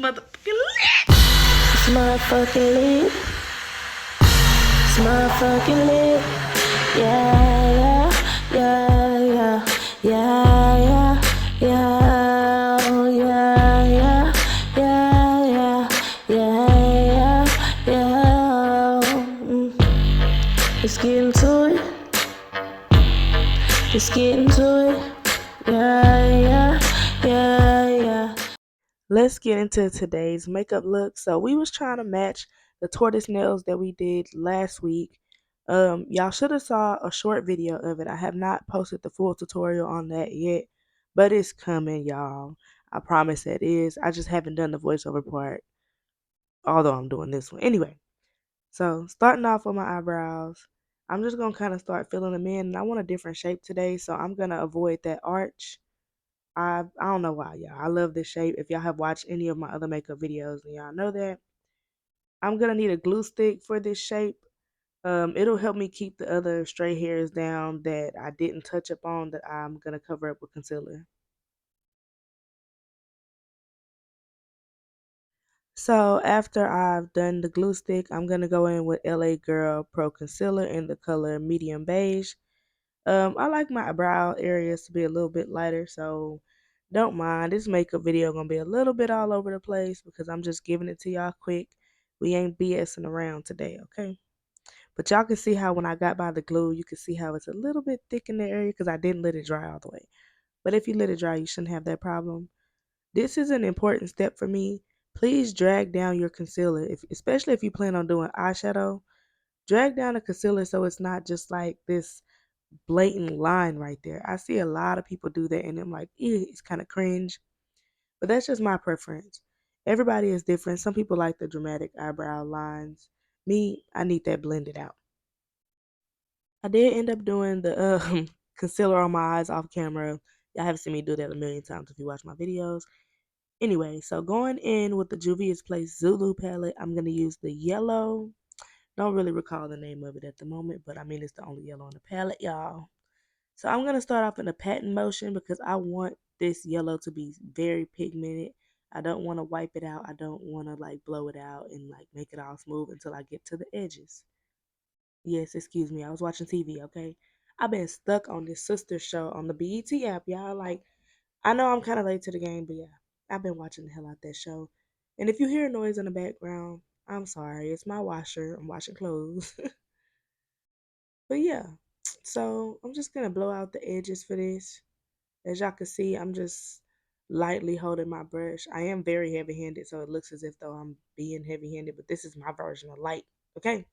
motherfucking lit. It's motherfucking lit. It's motherfucking lit. Yeah, yeah, yeah, yeah, yeah, yeah, oh, yeah, yeah, yeah, yeah, yeah, yeah. Let's get into it. Let's get into it. Yeah. Let's get into today's makeup look. So we was trying to match the tortoise nails that we did last week. Y'all should have saw a short video of it. I have not posted the full tutorial on that yet, but it's coming, y'all. I promise it is. I just haven't done the voiceover part, although I'm doing this one. Anyway, so starting off with my eyebrows, I'm just gonna kind of start filling them in. And I want a different shape today, so I'm gonna avoid that arch. I don't know why, y'all. I love this shape. If y'all have watched any of my other makeup videos, then y'all know that. I'm gonna need a glue stick for this shape. It'll help me keep the other stray hairs down that I didn't touch up on that I'm gonna cover up with concealer. So after I've done the glue stick, I'm gonna go in with LA Girl Pro Concealer in the color medium beige. I like my brow areas to be a little bit lighter, so don't mind. This makeup video gonna be a little bit all over the place because I'm just giving it to y'all quick. We ain't BSing around today, okay? But y'all can see how when I got by the glue, you can see how it's a little bit thick in the area because I didn't let it dry all the way. But if you let it dry, you shouldn't have that problem. This is an important step for me. Please drag down your concealer, especially if you plan on doing eyeshadow. Drag down the concealer so it's not just like this blatant line right there. I see a lot of people do that and I'm like, ew, it's kind of cringe. But that's just my preference. Everybody is different. Some people like the dramatic eyebrow lines. Me, I need that blended out. I did end up doing the concealer on my eyes off camera. Y'all have seen me do that a million times if you watch my videos. Anyway, so going in with the Juvias Place Zulu palette, I'm going to use the yellow. Don't really recall the name of it at the moment, but I mean, it's the only yellow on the palette, y'all. So I'm going to start off in a patting motion because I want this yellow to be very pigmented. I don't want to wipe it out. I don't want to like blow it out and like make it all smooth until I get to the edges. Yes, excuse me. I was watching TV, okay? I've been stuck on this sister show on the BET app, y'all. Like, I know I'm kind of late to the game, but yeah, I've been watching the hell out that show. And if you hear a noise in the background, I'm sorry. It's my washer. I'm washing clothes. But yeah, so I'm just gonna blow out the edges for this. As y'all can see, I'm just lightly holding my brush. I am very heavy-handed, so it looks as if though I'm being heavy-handed, but this is my version of light. Okay.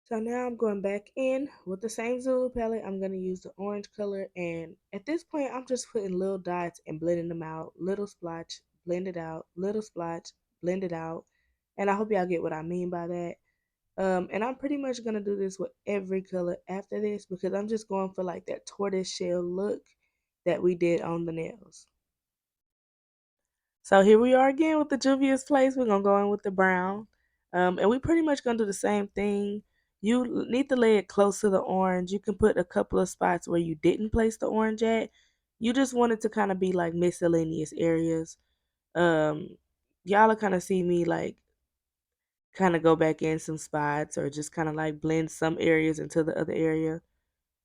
So now I'm going back in with the same Zulu palette. I'm going to use the orange color. And at this point, I'm just putting little dots and blending them out. Little splotch, blend it out. Little splotch, blend it out. And I hope y'all get what I mean by that. And I'm pretty much going to do this with every color after this because I'm just going for like that tortoise shell look that we did on the nails. So here we are again with the Juvia's Place. We're gonna go in with the brown. And we pretty much gonna do the same thing. You need to lay it close to the orange. You can put a couple of spots where you didn't place the orange at. You just want it to kind of be like miscellaneous areas. Um, y'all will kind of see me like kind of go back in some spots or just kind of like blend some areas into the other area.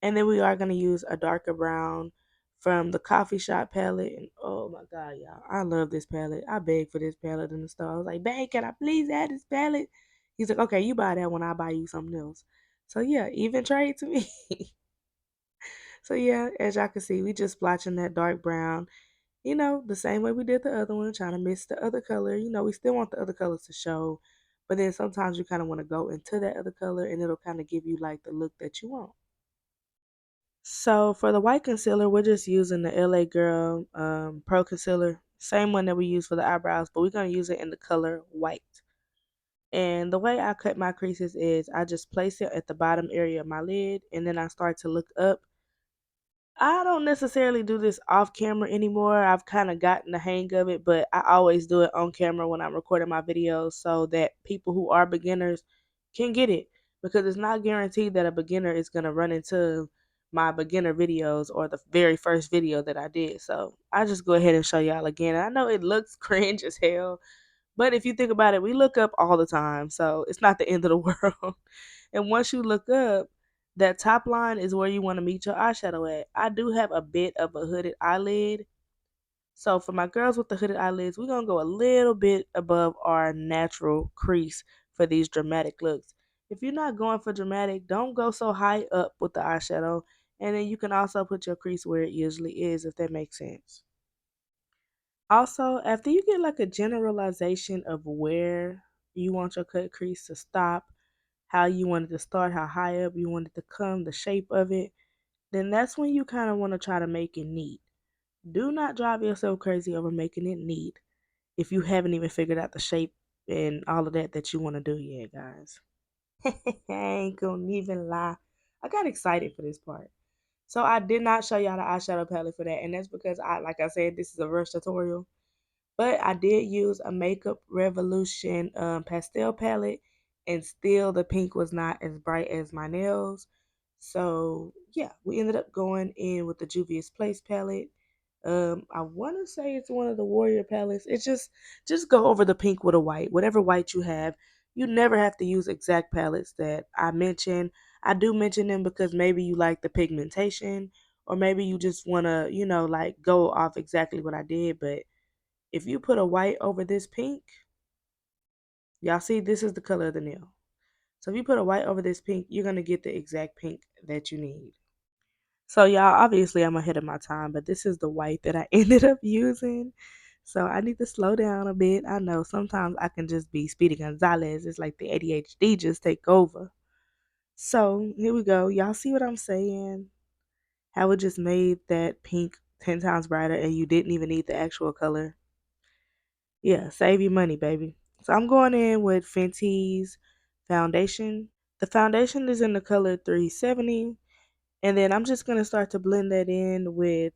And then we are going to use a darker brown from the coffee shop palette. And oh my God, y'all, I love this palette. I begged for this palette in the store. I was like, babe, can I please have this palette? He's like, okay, you buy that one, I'll buy you something else. So yeah, even trade to me. So yeah, as y'all can see, we just splotching that dark brown. You know, the same way we did the other one, trying to mix the other color. You know, we still want the other colors to show. But then sometimes you kind of want to go into that other color and it'll kind of give you like the look that you want. So for the white concealer, we're just using the LA Girl Pro Concealer. Same one that we use for the eyebrows, but we're going to use it in the color white. And the way I cut my creases is I just place it at the bottom area of my lid and then I start to look up. I don't necessarily do this off camera anymore. I've kind of gotten the hang of it, but I always do it on camera when I'm recording my videos so that people who are beginners can get it because it's not guaranteed that a beginner is going to run into my beginner videos or the very first video that I did. So I just go ahead and show y'all again. I know it looks cringe as hell, but if you think about it, we look up all the time. So it's not the end of the world. And once you look up, that top line is where you want to meet your eyeshadow at. I do have a bit of a hooded eyelid. So for my girls with the hooded eyelids, we're gonna go a little bit above our natural crease for these dramatic looks. If you're not going for dramatic, don't go so high up with the eyeshadow. And then you can also put your crease where it usually is, if that makes sense. Also, after you get like a generalization of where you want your cut crease to stop, how you want it to start, how high up you want it to come, the shape of it, then that's when you kind of want to try to make it neat. Do not drive yourself crazy over making it neat if you haven't even figured out the shape and all of that you want to do yet, guys. I ain't gonna even lie. I got excited for this part. So I did not show y'all the eyeshadow palette for that, and that's because like I said, this is a rush tutorial. But I did use a Makeup Revolution pastel palette, and still the pink was not as bright as my nails. So yeah, we ended up going in with the Juvias Place palette. I want to say it's one of the Warrior palettes. It's just go over the pink with a white, whatever white you have. You never have to use exact palettes that I mentioned. I do mention them because maybe you like the pigmentation, or maybe you just want to, like go off exactly what I did. But if you put a white over this pink, y'all see this is the color of the nail. So if you put a white over this pink, you're going to get the exact pink that you need. So y'all, obviously I'm ahead of my time, but this is the white that I ended up using. So I need to slow down a bit. I know sometimes I can just be Speedy Gonzalez. It's like the ADHD just take over. So here we go. Y'all see what I'm saying? How it just made that pink 10 times brighter and you didn't even need the actual color. Yeah, save your money, baby. So I'm going in with Fenty's foundation. The foundation is in the color 370. And then I'm just going to start to blend that in with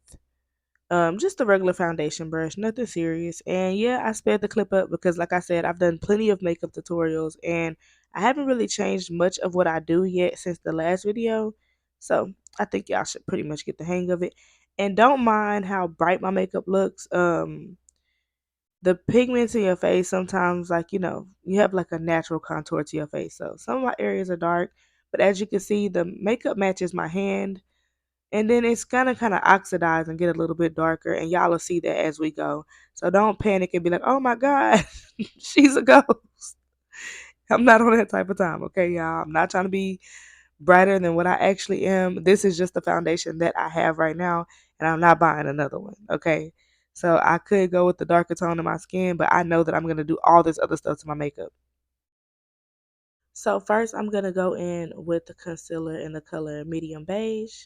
just a regular foundation brush, nothing serious. And yeah, I sped the clip up because, like I said, I've done plenty of makeup tutorials and I haven't really changed much of what I do yet since the last video. So I think y'all should pretty much get the hang of it. And don't mind how bright my makeup looks. The pigments in your face sometimes, like, you have like a natural contour to your face. So some of my areas are dark, but as you can see, the makeup matches my hand, and then it's gonna kind of oxidize and get a little bit darker, and y'all will see that as we go. So don't panic and be like, oh my god, she's a ghost. I'm not on that type of time, okay, y'all. I'm not trying to be brighter than what I actually am. This is just the foundation that I have right now, and I'm not buying another one, okay? So I could go with the darker tone of my skin, but I know that I'm going to do all this other stuff to my makeup. So first I'm going to go in with the concealer in the color medium beige.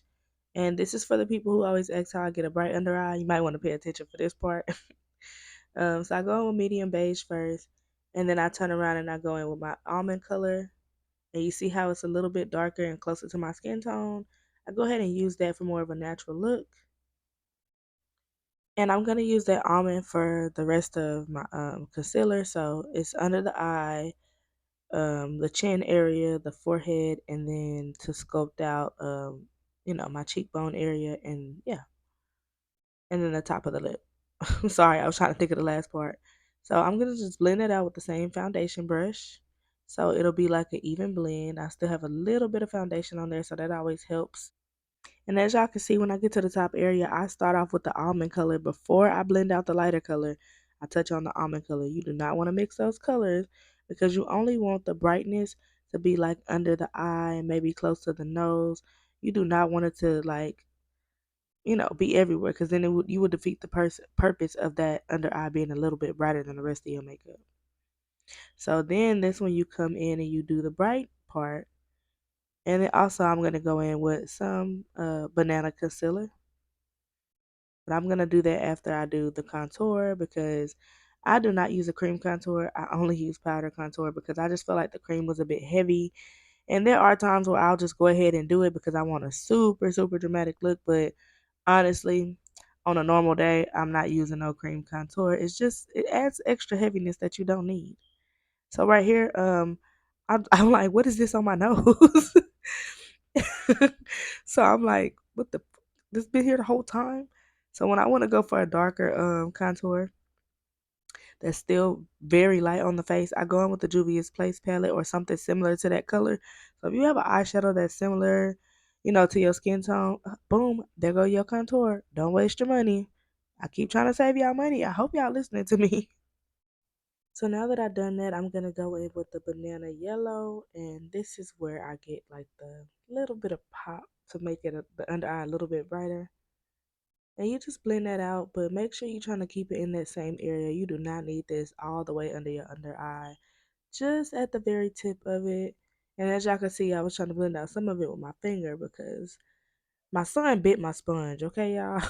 And this is for the people who always ask how I get a bright under eye. You might want to pay attention for this part. So I go in with medium beige first, and then I turn around and I go in with my almond color. And you see how it's a little bit darker and closer to my skin tone. I go ahead and use that for more of a natural look. And I'm going to use that almond for the rest of my concealer. So it's under the eye, the chin area, the forehead, and then to sculpt out, my cheekbone area, and yeah, and then the top of the lip. Sorry, I was trying to think of the last part. So I'm going to just blend it out with the same foundation brush. So it'll be like an even blend. I still have a little bit of foundation on there, so that always helps. And as y'all can see, when I get to the top area, I start off with the almond color. Before I blend out the lighter color, I touch on the almond color. You do not want to mix those colors because you only want the brightness to be like under the eye and maybe close to the nose. You do not want it to like, be everywhere, because then you would defeat the purpose of that under eye being a little bit brighter than the rest of your makeup. So then that's when you come in and you do the bright part. And then also I'm going to go in with some banana concealer. But I'm going to do that after I do the contour, because I do not use a cream contour. I only use powder contour because I just feel like the cream was a bit heavy. And there are times where I'll just go ahead and do it because I want a super, super dramatic look. But honestly, on a normal day, I'm not using no cream contour. It adds extra heaviness that you don't need. So right here, I'm like, what is this on my nose? So I'm like, what the? This been here the whole time. So when I want to go for a darker contour that's still very light on the face, I go in with the Juvias Place palette or something similar to that color. So if you have an eyeshadow that's similar, to your skin tone, boom, there go your contour. Don't waste your money. I keep trying to save y'all money. I hope y'all listening to me. So now that I've done that, I'm gonna go in with the banana yellow, and this is where I get like the little bit of pop to make the under eye a little bit brighter. And you just blend that out, but make sure you're trying to keep it in that same area. You do not need this all the way under your under eye, just at the very tip of it. And as y'all can see, I was trying to blend out some of it with my finger because my son bit my sponge, okay, y'all? So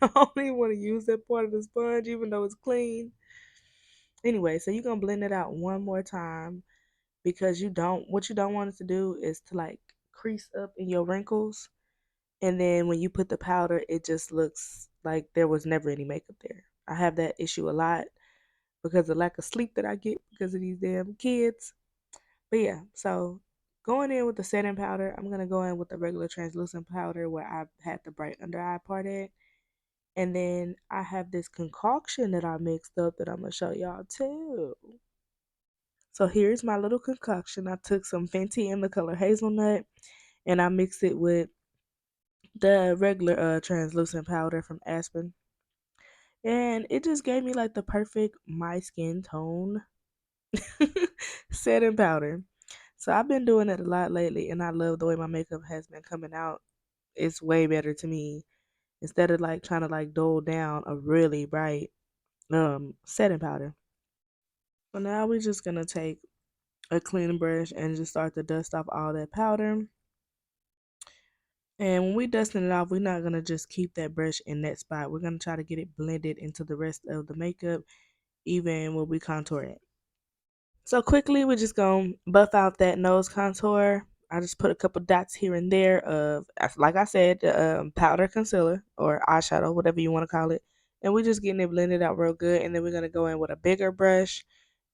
I don't even want to use that part of the sponge, even though it's clean. Anyway, so you're gonna blend it out one more time because what you don't want it to do is to like crease up in your wrinkles, and then when you put the powder it just looks like there was never any makeup there. I have that issue a lot because of lack of sleep that I get because of these damn kids. But yeah, so going in with the setting powder, I'm gonna go in with the regular translucent powder where I had the bright under eye part at. And then I have this concoction that I mixed up that I'm gonna show y'all too. So here's my little concoction. I took some Fenty in the color hazelnut and I mixed it with the regular translucent powder from Aspen. And it just gave me like the perfect my skin tone setting powder. So I've been doing it a lot lately and I love the way my makeup has been coming out. It's way better to me instead of like trying to like dull down a really bright setting powder. So now we're just gonna take a clean brush and just start to dust off all that powder. And when we dusting it off, we're not gonna just keep that brush in that spot. We're gonna try to get it blended into the rest of the makeup, even when we contour it. So quickly, we're just gonna buff out that nose contour. I just put a couple dots here and there of, like I said, the powder concealer or eyeshadow, whatever you want to call it. And we're just getting it blended out real good. And then we're gonna go in with a bigger brush,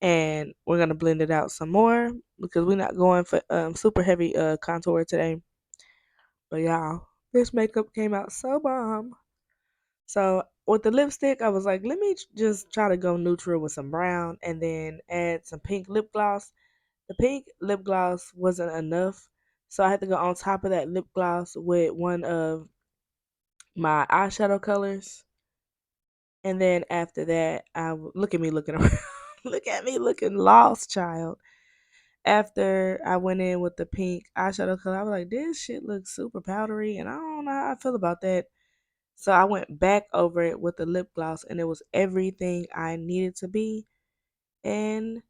and we're gonna blend it out some more because we're not going for super heavy contour today. But y'all, this makeup came out so bomb. So with the lipstick, I was like, let me just try to go neutral with some brown and then add some pink lip gloss. The pink lip gloss wasn't enough, so I had to go on top of that lip gloss with one of my eyeshadow colors. And then after that, look at me looking around. Look at me looking lost, child. After I went in with the pink eyeshadow color, I was like, this shit looks super powdery, and I don't know how I feel about that. So I went back over it with the lip gloss, and it was everything I needed to be. And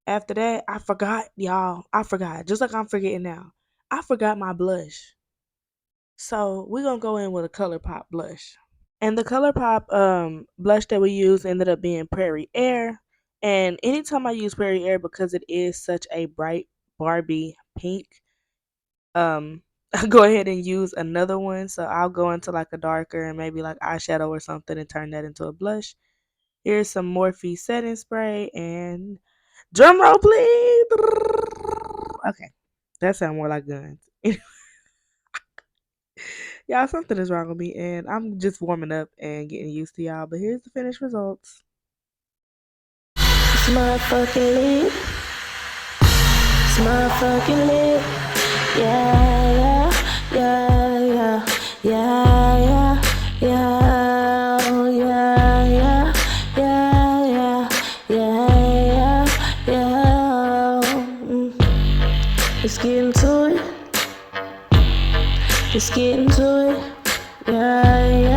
after that, I forgot, y'all. I forgot, just like I'm forgetting now. I forgot my blush. So we're gonna go in with a ColourPop blush. And the ColourPop blush that we used ended up being Prairie Air. And anytime I use Prairie Air, because it is such a bright Barbie pink, I go ahead and use another one. So I'll go into like a darker and maybe like eyeshadow or something and turn that into a blush. Here's some Morphe setting spray and drum roll please. Okay. That sounds more like guns. Y'all, something is wrong with me and I'm just warming up and getting used to y'all. But here's the finished results. It's my fucking lip. It's my fucking lip. Yeah, yeah, yeah, yeah, yeah, yeah, yeah, yeah, yeah, yeah, yeah, yeah, yeah. Let's get into it. Let's get into it. Yeah, yeah.